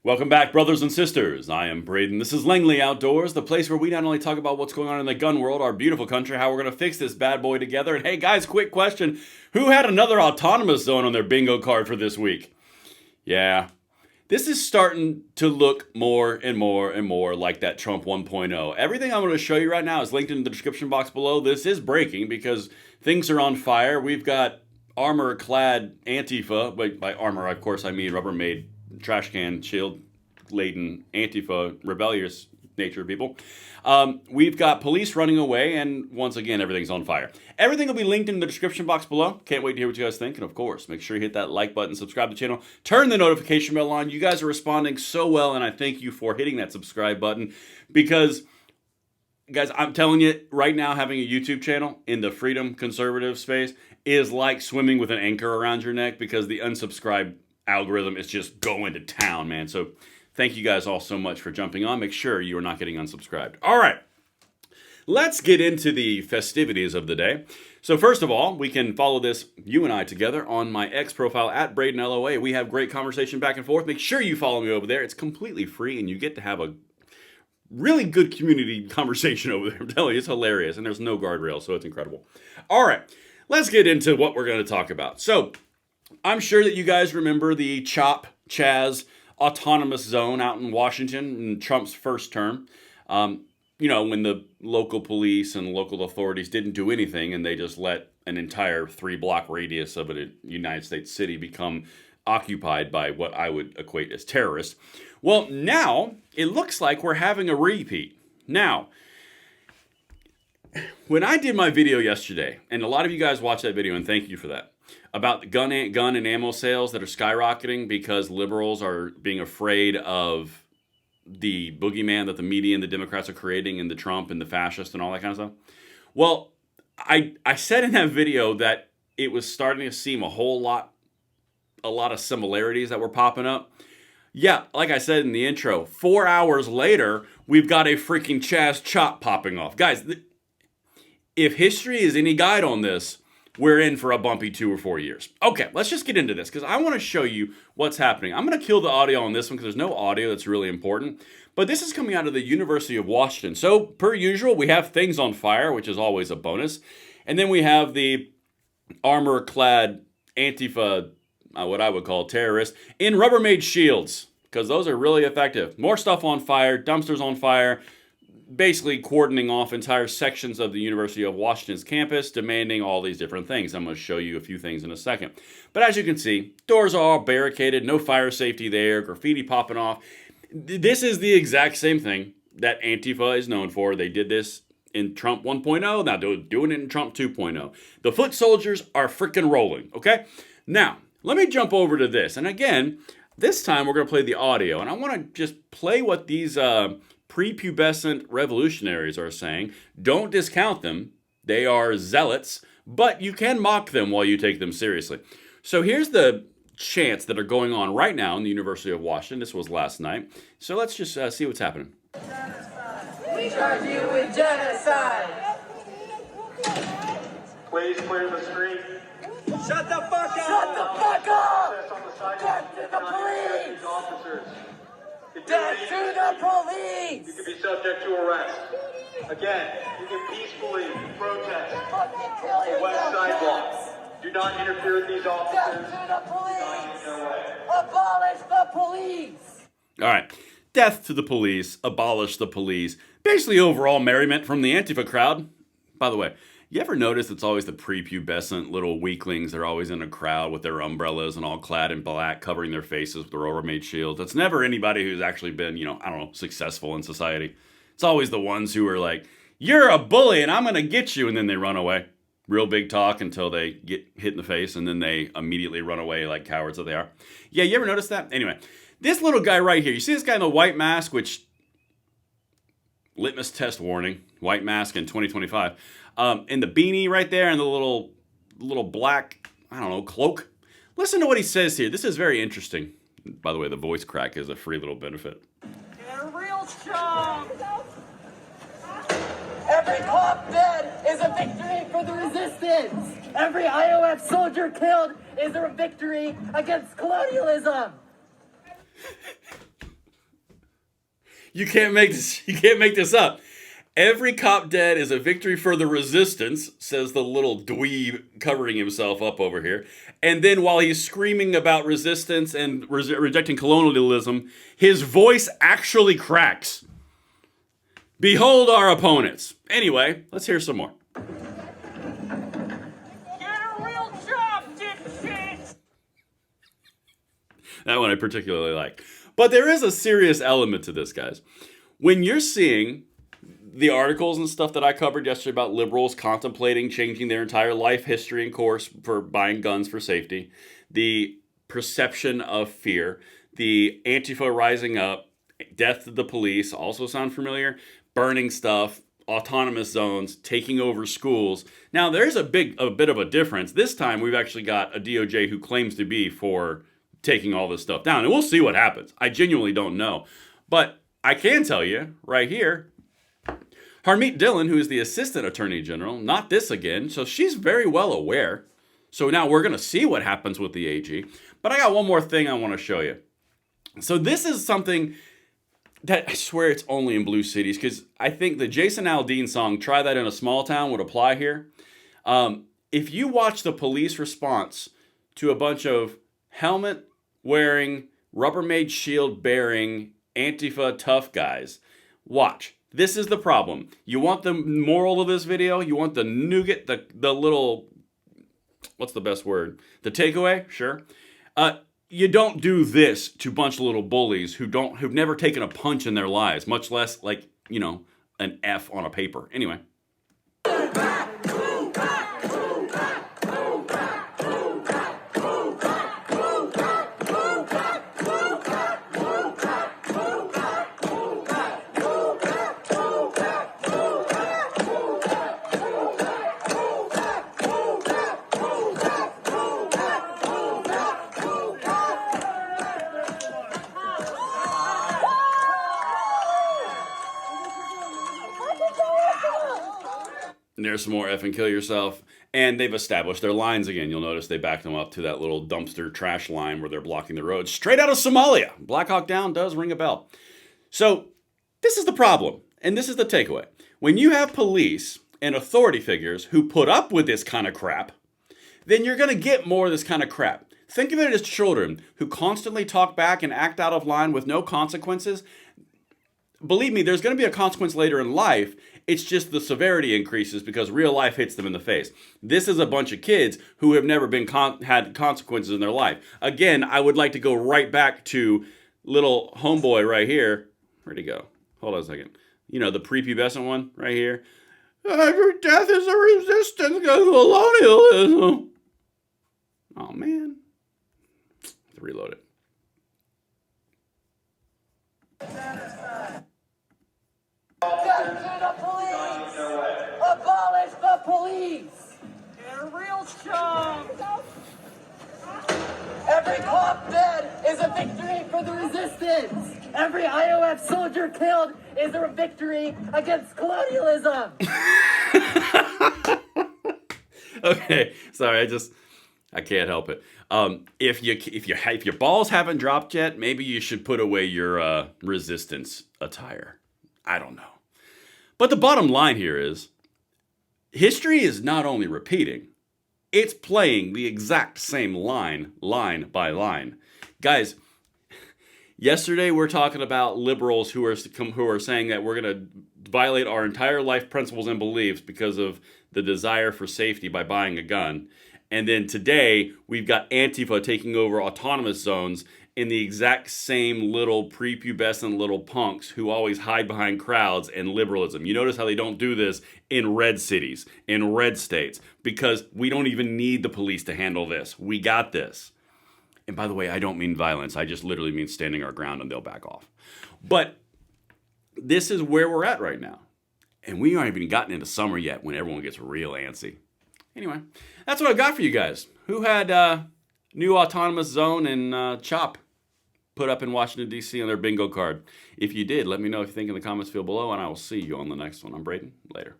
Welcome back, brothers and sisters. I am Braden. This is Langley Outdoors, the place where we not only talk about what's going on in the gun world, our beautiful country, how we're going to fix this bad boy together. And hey, guys, quick question. Who had another autonomous zone on their bingo card for this week? Yeah, this is starting to look more and more and more like that Trump 1.0. Everything I'm going to show you right now is linked in the description box below. This is breaking because things are on fire. We've got armor-clad Antifa. By armor, of course, I mean Rubbermaid trash can, shield-laden Antifa, rebellious nature people. We've got police running away, and once again, everything's on fire. Everything will be linked in the description box below. Can't wait to hear what you guys think, and of course, make sure you hit that like button, subscribe to the channel, turn the notification bell on. You guys are responding so well, and I thank you for hitting that subscribe button, because, guys, I'm telling you, right now, having a YouTube channel in the freedom conservative space is like swimming with an anchor around your neck, because the unsubscribe algorithm is just going to town, man. So thank you guys all so much for jumping on. Make sure you are not getting unsubscribed. All right, let's get into the festivities of the day. So first of all, we can follow this, you and I together, on my X profile at Braden LOA. We have great conversation back and forth. Make sure you follow me over there. It's completely free, and you get to have a really good community conversation over there. I'm telling you, it's hilarious, and there's no guardrails, so it's incredible. All right, let's get into what we're going to talk about. So I'm sure that you guys remember the Chaz autonomous zone out in Washington in Trump's first term. You know, when the local police and local authorities didn't do anything, and they just let an entire 3-block radius of a United States city become occupied by what I would equate as terrorists. Well, now it looks like we're having a repeat. Now, when I did my video yesterday, and a lot of you guys watched that video, and thank you for that, about the gun and ammo sales that are skyrocketing because liberals are being afraid of the boogeyman that the media and the Democrats are creating, and the Trump and the fascists and all that kind of stuff. Well, I said in that video that it was starting to seem a lot of similarities that were popping up. Yeah, like I said in the intro, 4 hours later, we've got a freaking Chaz chop popping off. Guys, if history is any guide on this, we're in for a bumpy 2 or 4 years. Okay, let's just get into this, because I want to show you what's happening. I'm going to kill the audio on this one, because there's no audio that's really important. But this is coming out of the University of Washington. So, per usual, we have things on fire, which is always a bonus. And then we have the armor-clad Antifa, what I would call terrorists, in Rubbermaid shields, because those are really effective. More stuff on fire, dumpsters on fire, basically cordoning off entire sections of the University of Washington's campus, demanding all these different things. I'm going to show you a few things in a second. But as you can see, doors are all barricaded, no fire safety there, graffiti popping off. This is the exact same thing that Antifa is known for. They did this in Trump 1.0, now they're doing it in Trump 2.0. The foot soldiers are freaking rolling, okay? Now, let me jump over to this. And again, this time we're going to play the audio, and I want to just play what these prepubescent revolutionaries are saying. Don't discount them. They are zealots, but you can mock them while you take them seriously. So here's the chants that are going on right now in the University of Washington. This was last night. So let's just see what's happening. We charge you with genocide. Please clear the street. Shut the fuck up! Shut the fuck up! Death to the police! Officers. Death to the police! You can be subject to arrest. Again, you can peacefully protest Kill the west yourself, sidewalk. Do not interfere with these Death officers. to the police! No way. Abolish the police! All right. Death to the police. Abolish the police. Basically overall merriment from the Antifa crowd. By the way, you ever notice it's always the prepubescent little weaklings? They're always in a crowd with their umbrellas and all clad in black, covering their faces with their Rubbermaid shields. It's never anybody who's actually been, successful in society. It's always the ones who are like, you're a bully and I'm going to get you. And then they run away. Real big talk until they get hit in the face, and then they immediately run away like cowards that they are. Yeah, you ever notice that? Anyway, this little guy right here, you see this guy in the white mask, which, litmus test warning, white mask in 2025. And the beanie right there, and the little black, cloak. Listen to what he says here. This is very interesting. By the way, the voice crack is a free little benefit. They're real strong! Every cop dead is a victory for the resistance! Every IOF soldier killed is a victory against colonialism! You can't make this. You can't make this up. Every cop dead is a victory for the resistance, says the little dweeb covering himself up over here. And then while he's screaming about resistance and rejecting colonialism, his voice actually cracks. Behold our opponents. Anyway, let's hear some more. Get a real job, dipshit! That one I particularly like. But there is a serious element to this, guys. When you're seeing the articles and stuff that I covered yesterday about liberals contemplating changing their entire life history and course for buying guns for safety, the perception of fear, the Antifa rising up, death to the police, also sound familiar? Burning stuff, autonomous zones, taking over schools. Now, there's a bit of a difference. This time, we've actually got a DOJ who claims to be for taking all this stuff down. And we'll see what happens. I genuinely don't know. But I can tell you right here, Harmeet Dillon, who is the Assistant Attorney General, not this again, so she's very well aware. So now we're going to see what happens with the AG. But I got one more thing I want to show you. So this is something that I swear it's only in blue cities, because I think the Jason Aldean song, Try That in a Small Town, would apply here. If you watch the police response to a bunch of helmet-wearing, Rubbermaid shield-bearing, Antifa tough guys, watch. This is the problem. You want the moral of this video? You want the nougat, the little, what's the best word? The takeaway? Sure. You don't do this to a bunch of little bullies who've never taken a punch in their lives, much less like, an F on a paper. Anyway. And there's some more effing kill yourself. And they've established their lines again. You'll notice they backed them up to that little dumpster trash line where they're blocking the road. Straight out of Somalia. Black Hawk Down does ring a bell. So this is the problem. And this is the takeaway. When you have police and authority figures who put up with this kind of crap, then you're going to get more of this kind of crap. Think of it as children who constantly talk back and act out of line with no consequences. Believe me, there's going to be a consequence later in life. It's just the severity increases because real life hits them in the face. This is a bunch of kids who have never been had consequences in their life. Again, I would like to go right back to little homeboy right here. Where'd he go? Hold on a second. The prepubescent one right here. Every death is a resistance to colonialism. Oh, man. Let's reload it. Death to the police! Abolish the police! Get a real job! Every cop dead is a victory for the resistance! Every IOF soldier killed is a victory against colonialism! Okay, sorry, I can't help it. If your balls haven't dropped yet, maybe you should put away your resistance attire. I don't know. But the bottom line here is, history is not only repeating, it's playing the exact same line by line. Guys, yesterday we're talking about liberals who are saying that we're going to violate our entire life principles and beliefs because of the desire for safety by buying a gun. And then today, we've got Antifa taking over autonomous zones in the exact same little prepubescent little punks who always hide behind crowds and liberalism. You notice how they don't do this in red cities, in red states, because we don't even need the police to handle this. We got this. And by the way, I don't mean violence. I just literally mean standing our ground and they'll back off. But this is where we're at right now. And we aren't even gotten into summer yet when everyone gets real antsy. Anyway, that's what I've got for you guys. Who had new autonomous zone and CHOP put up in Washington, D.C. on their bingo card? If you did, let me know if you think in the comments field below, and I will see you on the next one. I'm Braden. Later.